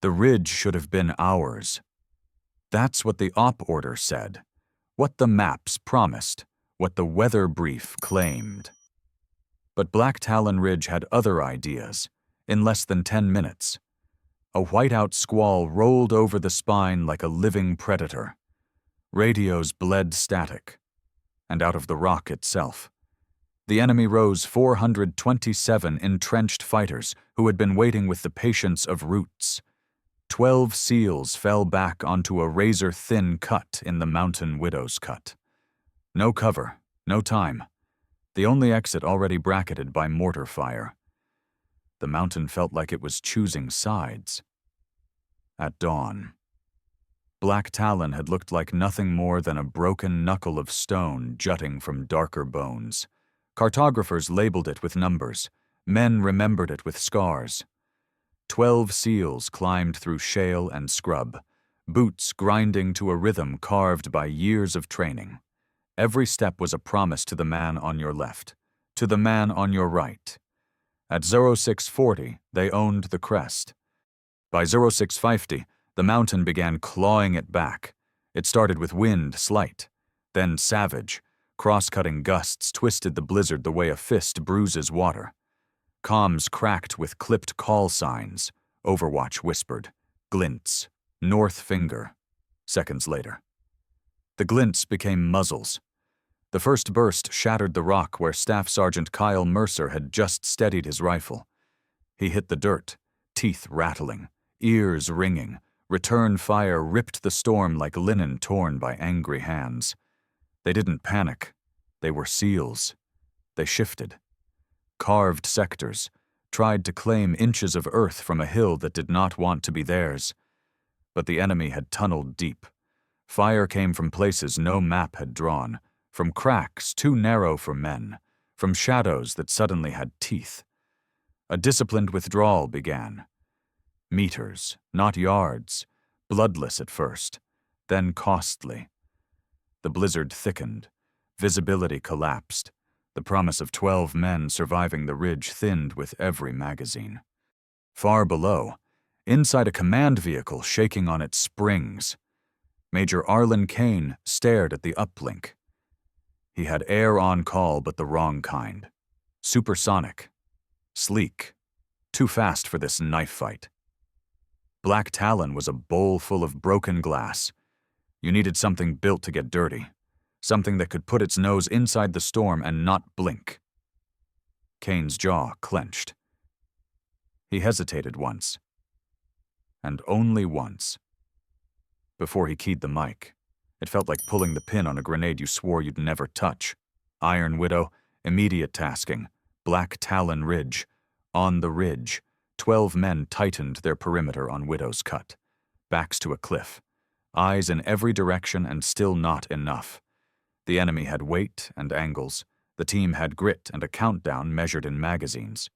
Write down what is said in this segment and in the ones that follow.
The ridge should have been ours. That's what the op order said, what the maps promised, what the weather brief claimed. But Black Talon Ridge had other ideas. In less than 10 minutes, a whiteout squall rolled over the spine like a living predator. Radios bled static, and out of the rock itself, the enemy rose 427 entrenched fighters who had been waiting with the patience of roots. 12 SEALs fell back onto a razor-thin cut in the Mountain Widow's Cut. No cover, no time. The only exit already bracketed by mortar fire. The mountain felt like it was choosing sides. At dawn, Black Talon had looked like nothing more than a broken knuckle of stone jutting from darker bones. Cartographers labeled it with numbers. Men remembered it with scars. 12 SEALs climbed through shale and scrub, boots grinding to a rhythm carved by years of training. Every step was a promise to the man on your left, to the man on your right. At 0640, they owned the crest. By 0650, the mountain began clawing it back. It started with wind slight, then savage. Cross-cutting gusts twisted the blizzard the way a fist bruises water. Comms cracked with clipped call signs. Overwatch whispered, glints, north finger. Seconds later, the glints became muzzles. The first burst shattered the rock where Staff Sergeant Kyle Mercer had just steadied his rifle. He hit the dirt, teeth rattling, ears ringing. Return fire ripped the storm like linen torn by angry hands. They didn't panic. They were SEALs. They shifted. Carved sectors, tried to claim inches of earth from a hill that did not want to be theirs. But the enemy had tunneled deep. Fire came from places no map had drawn, from cracks too narrow for men, from shadows that suddenly had teeth. A disciplined withdrawal began. Meters, not yards, bloodless at first, then costly. The blizzard thickened, visibility collapsed, the promise of 12 men surviving the ridge thinned with every magazine. Far below, inside a command vehicle shaking on its springs, Major Arlen Kane stared at the uplink. He had air on call, but the wrong kind. Supersonic. Sleek. Too fast for this knife fight. Black Talon was a bowl full of broken glass. You needed something built to get dirty. Something that could put its nose inside the storm and not blink. Kane's jaw clenched. He hesitated once. And only once. Before he keyed the mic, it felt like pulling the pin on a grenade you swore you'd never touch. Iron Widow, immediate tasking. Black Talon Ridge. On the ridge, 12 men tightened their perimeter on Widow's Cut. Backs to a cliff. Eyes in every direction and still not enough. The enemy had weight and angles. The team had grit and a countdown measured in magazines.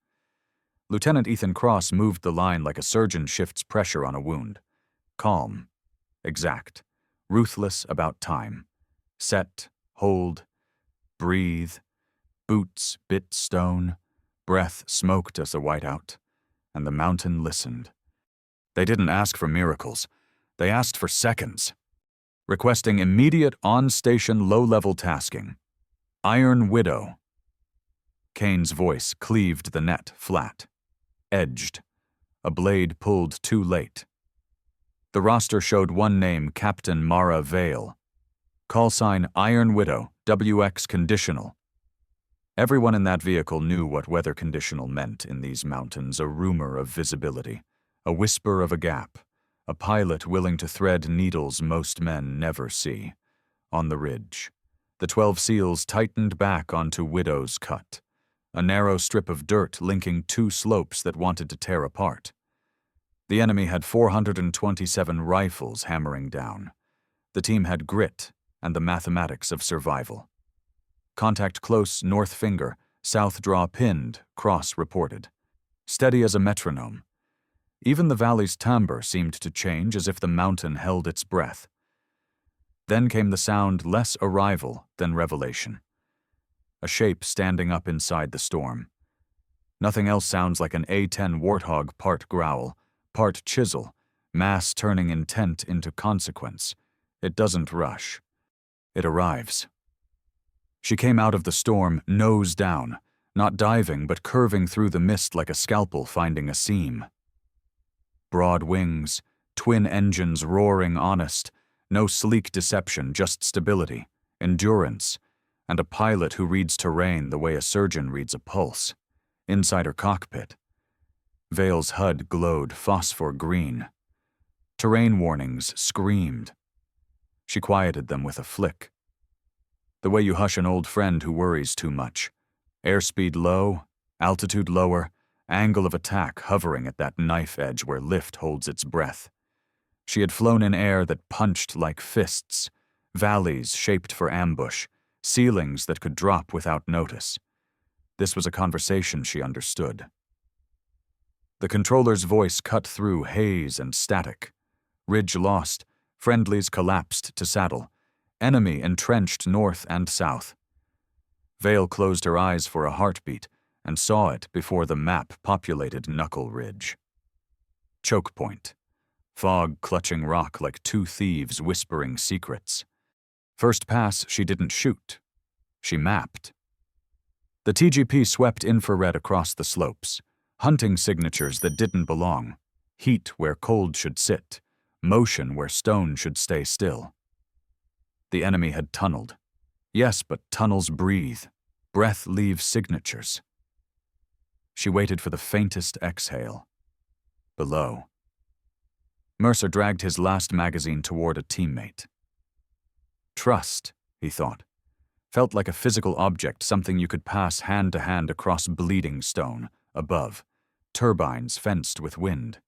Lieutenant Ethan Cross moved the line like a surgeon shifts pressure on a wound. Calm. Exact. Ruthless about time. Set. Hold. Breathe. Boots bit stone. Breath smoked as a whiteout. And the mountain listened. They didn't ask for miracles. They asked for seconds. Requesting immediate on-station low-level tasking. Iron Widow. Kane's voice cleaved the net flat. Edged. A blade pulled too late. The roster showed one name, Captain Mara Vale. Call sign Iron Widow, WX conditional. Everyone in that vehicle knew what weather conditional meant in these mountains, a rumor of visibility, a whisper of a gap, a pilot willing to thread needles most men never see. On the ridge, the 12 SEALs tightened back onto Widow's Cut, a narrow strip of dirt linking two slopes that wanted to tear apart. The enemy had 427 rifles hammering down. The team had grit and the mathematics of survival. Contact close, north finger, south draw pinned, Cross reported. Steady as a metronome. Even the valley's timbre seemed to change as if the mountain held its breath. Then came the sound less arrival than revelation. A shape standing up inside the storm. Nothing else sounds like an A-10 Warthog part growl, part chisel, mass turning intent into consequence. It doesn't rush. It arrives. She came out of the storm nose down, not diving but curving through the mist like a scalpel finding a seam. Broad wings, twin engines roaring honest, no sleek deception, just stability, endurance, and a pilot who reads terrain the way a surgeon reads a pulse. Inside her cockpit, Vale's HUD glowed phosphor green. Terrain warnings screamed. She quieted them with a flick. The way you hush an old friend who worries too much. Airspeed low, altitude lower, angle of attack hovering at that knife edge where lift holds its breath. She had flown in air that punched like fists, valleys shaped for ambush, ceilings that could drop without notice. This was a conversation she understood. The controller's voice cut through haze and static. Ridge lost, friendlies collapsed to saddle, enemy entrenched north and south. Vale closed her eyes for a heartbeat and saw it before the map populated Knuckle Ridge. Choke point. Fog clutching rock like two thieves whispering secrets. First pass, she didn't shoot. She mapped. The TGP swept infrared across the slopes, hunting signatures that didn't belong, heat where cold should sit, motion where stone should stay still. The enemy had tunneled. Yes, but tunnels breathe. Breath leaves signatures. She waited for the faintest exhale. Below. Mercer dragged his last magazine toward a teammate. Trust, he thought. Felt like a physical object, something you could pass hand to hand across bleeding stone, above, turbines fenced with wind.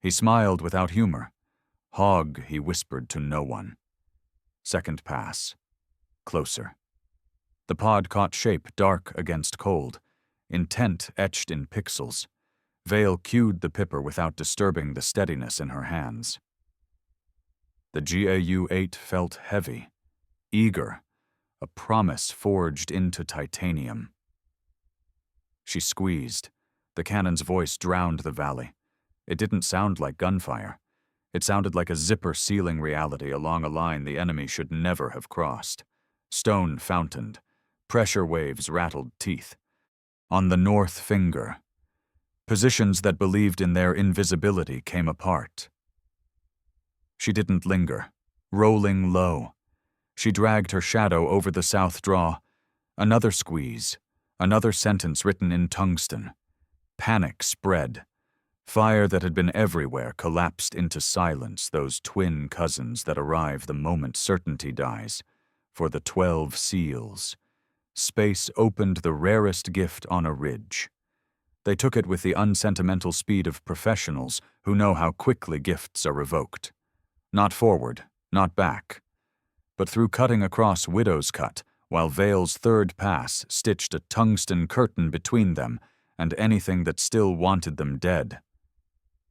He smiled without humor. Hog, he whispered to no one. Second pass. Closer. The pod caught shape dark against cold, intent etched in pixels. Vale cued the pipper without disturbing the steadiness in her hands. The GAU-8 felt heavy, eager, a promise forged into titanium. She squeezed. The cannon's voice drowned the valley. It didn't sound like gunfire. It sounded like a zipper sealing reality along a line the enemy should never have crossed. Stone fountained. Pressure waves rattled teeth. On the north finger, positions that believed in their invisibility came apart. She didn't linger, rolling low. She dragged her shadow over the south draw. Another squeeze, another sentence written in tungsten. Panic spread. Fire that had been everywhere collapsed into silence, those twin cousins that arrive the moment certainty dies. For the 12 seals. Space opened the rarest gift on a ridge. They took it with the unsentimental speed of professionals who know how quickly gifts are revoked. Not forward, not back, but through cutting across Widow's Cut, while Vale's third pass stitched a tungsten curtain between them and anything that still wanted them dead.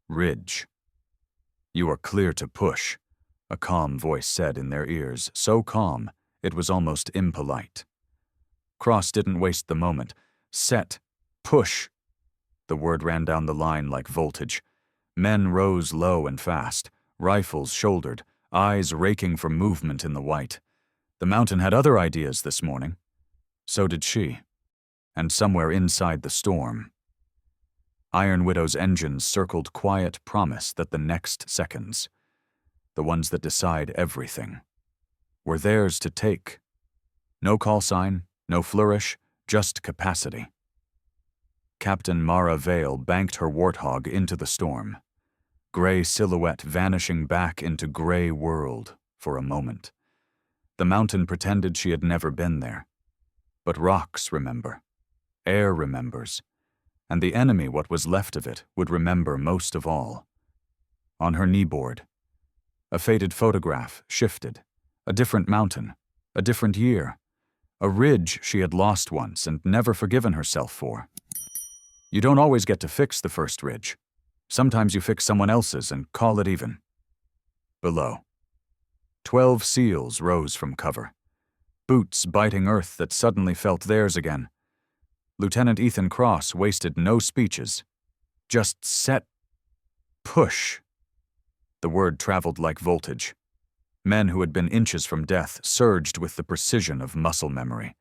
Ridge. You are clear to push, a calm voice said in their ears, so calm it was almost impolite. Cross didn't waste the moment. Set. Push. The word ran down the line like voltage. Men rose low and fast, rifles shouldered, eyes raking for movement in the white. The mountain had other ideas this morning. So did she. And somewhere inside the storm. Iron Widow's engines circled quiet promise that the next seconds, the ones that decide everything, were theirs to take. No call sign, no flourish, just capacity. Captain Mara Vale banked her Warthog into the storm. Gray silhouette vanishing back into gray world for a moment. The mountain pretended she had never been there. But rocks remember. Air remembers. And the enemy, what was left of it, would remember most of all. On her kneeboard, a faded photograph shifted. A different mountain, a different year. A ridge she had lost once and never forgiven herself for. You don't always get to fix the first ridge. Sometimes you fix someone else's and call it even. Below. 12 seals rose from cover. Boots biting earth that suddenly felt theirs again. Lieutenant Ethan Cross wasted no speeches. Just set. Push. The word traveled like voltage. Men who had been inches from death surged with the precision of muscle memory.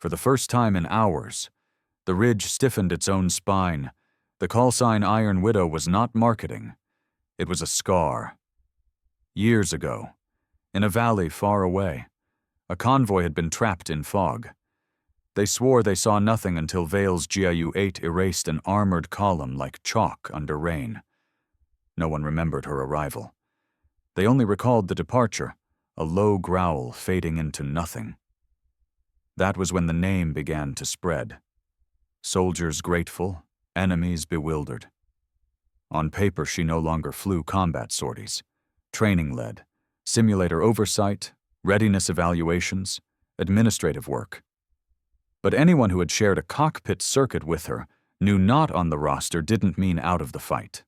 For the first time in hours, the ridge stiffened its own spine. The call sign Iron Widow was not marketing. It was a scar. Years ago, in a valley far away, a convoy had been trapped in fog. They swore they saw nothing until Vale's GIU-8 erased an armored column like chalk under rain. No one remembered her arrival. They only recalled the departure, a low growl fading into nothing. That was when the name began to spread. Soldiers grateful, enemies bewildered. On paper, she no longer flew combat sorties. Training-led, simulator oversight, readiness evaluations, administrative work. But anyone who had shared a cockpit circuit with her knew not on the roster didn't mean out of the fight.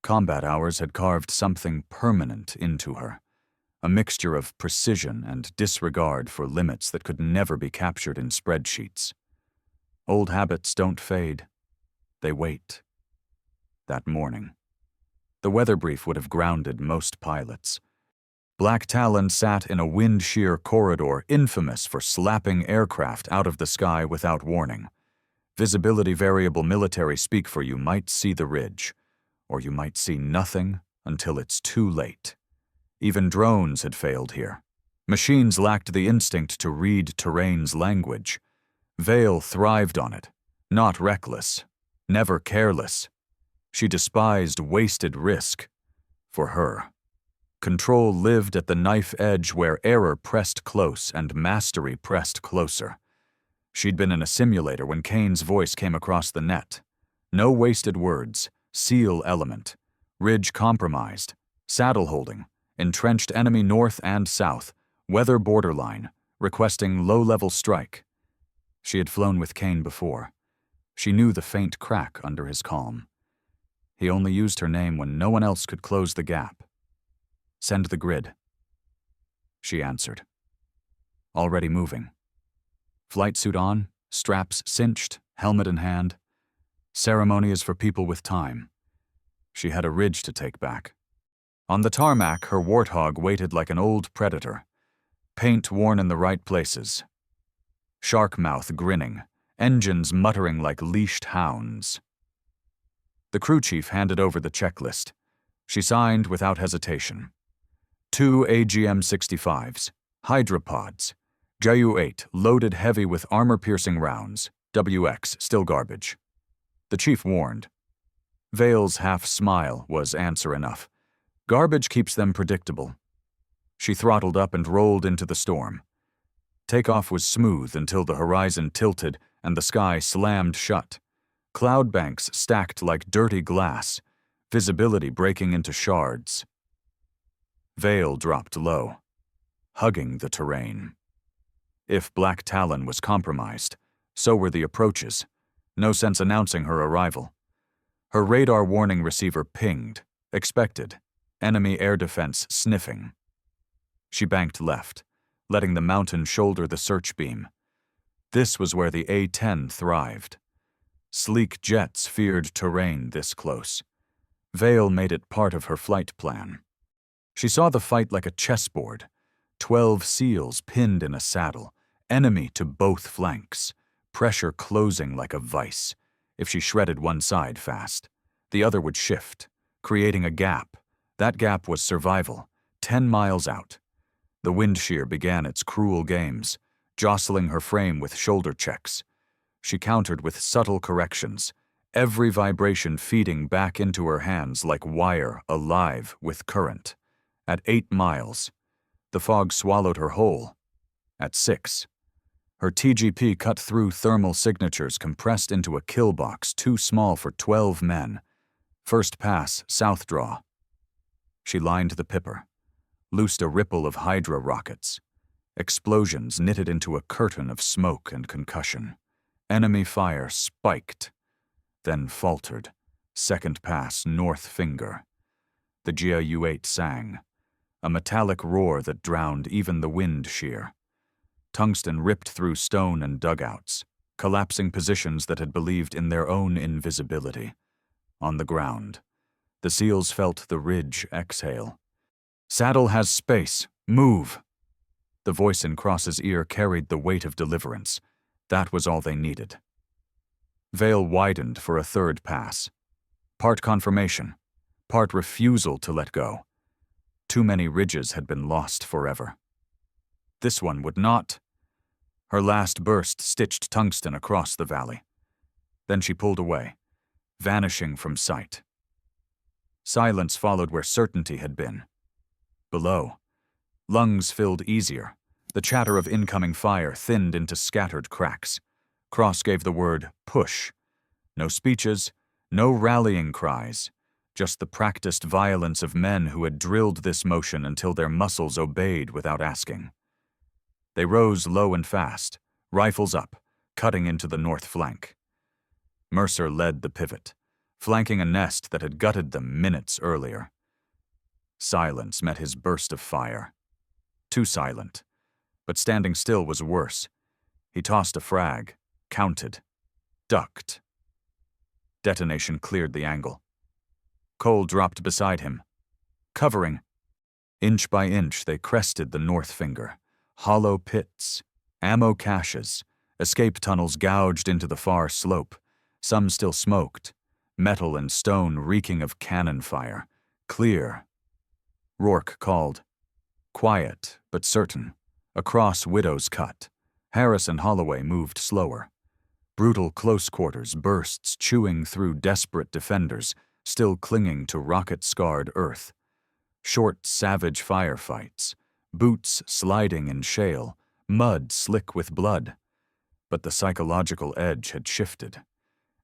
Combat hours had carved something permanent into her, a mixture of precision and disregard for limits that could never be captured in spreadsheets. Old habits don't fade. They wait. That morning, the weather brief would have grounded most pilots. Black Talon sat in a wind-shear corridor infamous for slapping aircraft out of the sky without warning. Visibility variable military speak for you might see the ridge, or you might see nothing until it's too late. Even drones had failed here. Machines lacked the instinct to read terrain's language. Vale thrived on it, not reckless, never careless. She despised wasted risk. For her, control lived at the knife edge where error pressed close and mastery pressed closer. She'd been in a simulator when Kane's voice came across the net. No wasted words, seal element, ridge compromised, saddle holding, entrenched enemy north and south, weather borderline, requesting low-level strike. She had flown with Kane before. She knew the faint crack under his calm. He only used her name when no one else could close the gap. Send the grid. She answered. Already moving. Flight suit on, straps cinched, helmet in hand. Ceremony is for people with time. She had a ridge to take back. On the tarmac, her Warthog waited like an old predator. Paint worn in the right places. Shark mouth grinning, engines muttering like leashed hounds. The crew chief handed over the checklist. She signed without hesitation. 2 AGM-65s, hydropods, GIU-8 loaded heavy with armor-piercing rounds, WX still garbage. The chief warned. Vale's half-smile was answer enough. Garbage keeps them predictable. She throttled up and rolled into the storm. Takeoff was smooth until the horizon tilted and the sky slammed shut. Cloud banks stacked like dirty glass, visibility breaking into shards. Vale dropped low, hugging the terrain. If Black Talon was compromised, so were the approaches. No sense announcing her arrival. Her radar warning receiver pinged, expected, enemy air defense sniffing. She banked left, letting the mountain shoulder the search beam. This was where the A-10 thrived. Sleek jets feared terrain this close. Vale made it part of her flight plan. She saw the fight like a chessboard. 12 SEALs pinned in a saddle, enemy to both flanks, pressure closing like a vice. If she shredded one side fast, the other would shift, creating a gap. That gap was survival, 10 miles out. The wind shear began its cruel games, jostling her frame with shoulder checks. She countered with subtle corrections, every vibration feeding back into her hands like wire alive with current. At 8 miles, the fog swallowed her whole. At 6, her TGP cut through thermal signatures compressed into a kill box too small for 12 men. First pass, south draw. She lined the pipper, loosed a ripple of Hydra rockets. Explosions knitted into a curtain of smoke and concussion. Enemy fire spiked, then faltered. Second pass, north finger. The GIU-8 sang, a metallic roar that drowned even the wind shear. Tungsten ripped through stone and dugouts, collapsing positions that had believed in their own invisibility. On the ground, The seals felt the ridge exhale. "Saddle has space. Move!" The voice in Cross's ear carried the weight of deliverance. That was all they needed. Veil widened for a third pass. Part confirmation, part refusal to let go. Too many ridges had been lost forever. This one would not. Her last burst stitched tungsten across the valley. Then she pulled away, vanishing from sight. Silence followed where certainty had been. Below, lungs filled easier. The chatter of incoming fire thinned into scattered cracks. Cross gave the word, push. No speeches, no rallying cries, just the practiced violence of men who had drilled this motion until their muscles obeyed without asking. They rose low and fast, rifles up, cutting into the north flank. Mercer led the pivot, flanking a nest that had gutted them minutes earlier. Silence met his burst of fire. Too silent, but standing still was worse. He tossed a frag, counted, ducked. Detonation cleared the angle. Cole dropped beside him, covering. Inch by inch they crested the north finger. Hollow pits, ammo caches, escape tunnels gouged into the far slope. Some still smoked, metal and stone reeking of cannon fire. Clear. Rourke called. Quiet, but certain. Across Widow's Cut, Harris and Holloway moved slower. Brutal close quarters bursts chewing through desperate defenders, still clinging to rocket-scarred earth. Short, savage firefights, boots sliding in shale, mud slick with blood. But the psychological edge had shifted.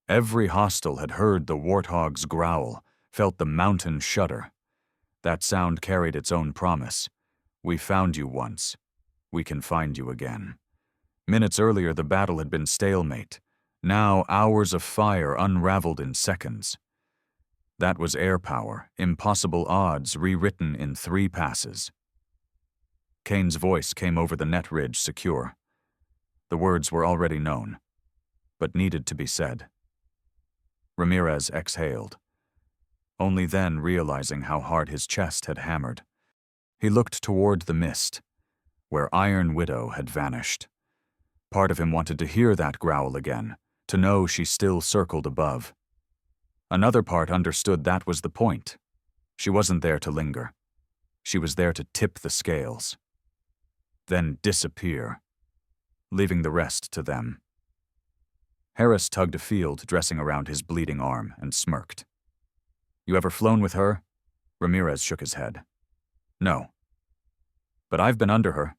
Every hostile had heard the warthog's growl, felt the mountain shudder. That sound carried its own promise. We found you once. We can find you again. Minutes earlier, the battle had been stalemate. Now, hours of fire unraveled in seconds. That was air power, impossible odds rewritten in 3 passes. Kane's voice came over the net ridge secure. The words were already known, but needed to be said. Ramirez exhaled, only then realizing how hard his chest had hammered. He looked toward the mist, where Iron Widow had vanished. Part of him wanted to hear that growl again, to know she still circled above. Another part understood that was the point. She wasn't there to linger. She was there to tip the scales, then disappear, leaving the rest to them. Harris tugged a field dressing around his bleeding arm and smirked. "You ever flown with her?" Ramirez shook his head. "No. But I've been under her."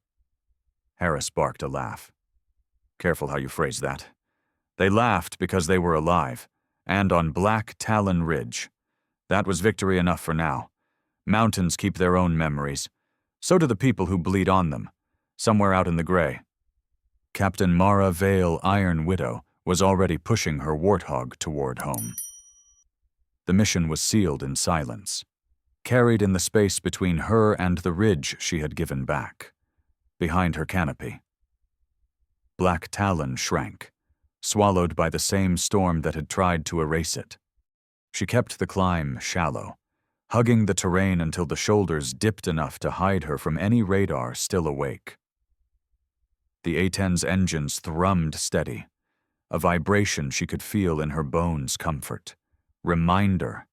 Harris barked a laugh. Careful how you phrase that. They laughed because they were alive, and on Black Talon Ridge. That was victory enough for now. Mountains keep their own memories. So do the people who bleed on them, somewhere out in the gray. Captain Mara Vale Iron Widow was already pushing her warthog toward home. The mission was sealed in silence, carried in the space between her and the ridge she had given back, behind her canopy. Black Talon shrank, swallowed by the same storm that had tried to erase it. She kept the climb shallow, hugging the terrain until the shoulders dipped enough to hide her from any radar still awake. The A-10's engines thrummed steady, a vibration she could feel in her bones' comfort. Reminder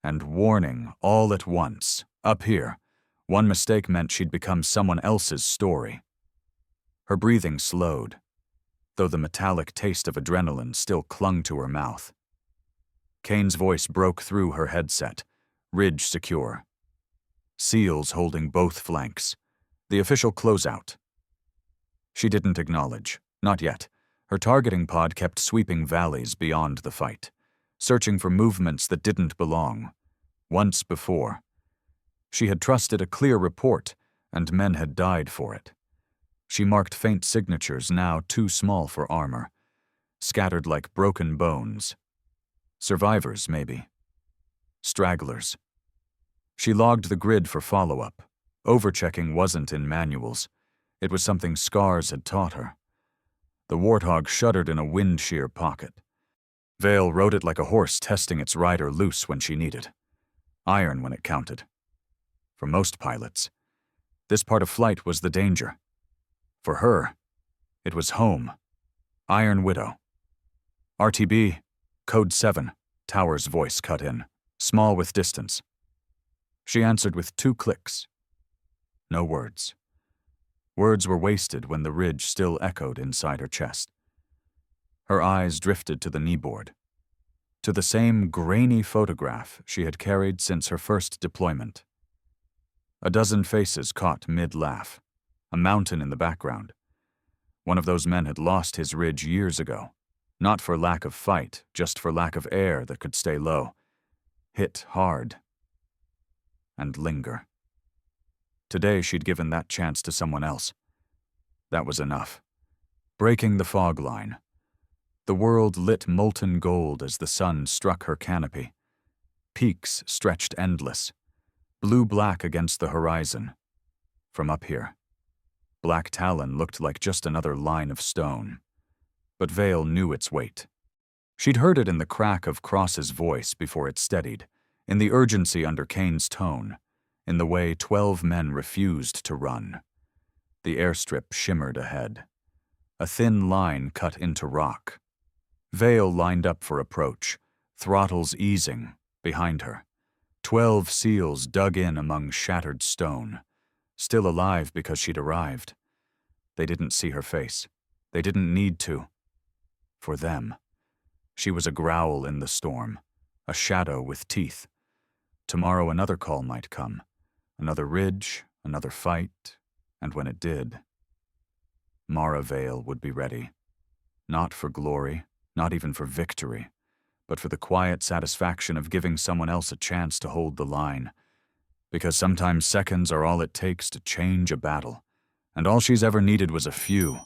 and warning all at once. Up here, one mistake meant she'd become someone else's story. Her breathing slowed, though the metallic taste of adrenaline still clung to her mouth. Kane's voice broke through her headset, ridge secure. Seals holding both flanks. The official closeout. She didn't acknowledge, not yet. Her targeting pod kept sweeping valleys beyond the fight, searching for movements that didn't belong. Once before. She had trusted a clear report, and men had died for it. She marked faint signatures now too small for armor, scattered like broken bones. Survivors, maybe. Stragglers. She logged the grid for follow-up. Overchecking wasn't in manuals. It was something scars had taught her. The warthog shuddered in a wind-shear pocket. Vale rode it like a horse testing its rider loose when she needed. Iron when it counted. For most pilots, this part of flight was the danger. For her, it was home. Iron Widow. RTB, Code 7, Tower's voice cut in, small with distance. She answered with 2 clicks. No words. Words were wasted when the ridge still echoed inside her chest. Her eyes drifted to the kneeboard, to the same grainy photograph she had carried since her first deployment. A dozen faces caught mid-laugh, a mountain in the background. One of those men had lost his ridge years ago, not for lack of fight, just for lack of air that could stay low. Hit hard. And linger. Today she'd given that chance to someone else. That was enough. Breaking the fog line. The world lit molten gold as the sun struck her canopy. Peaks stretched endless, blue-black against the horizon. From up here, Black Talon looked like just another line of stone. But Vale knew its weight. She'd heard it in the crack of Cross's voice before it steadied, in the urgency under Kane's tone, in the way 12 men refused to run. The airstrip shimmered ahead. A thin line cut into rock. Vale lined up for approach, throttles easing, behind her. 12 SEALs dug in among shattered stone, still alive because she'd arrived. They didn't see her face. They didn't need to. For them, she was a growl in the storm, a shadow with teeth. Tomorrow another call might come, another ridge, another fight, and when it did, Mara Vale would be ready. Not for glory, not even for victory, but for the quiet satisfaction of giving someone else a chance to hold the line. Because sometimes seconds are all it takes to change a battle, and all she's ever needed was a few.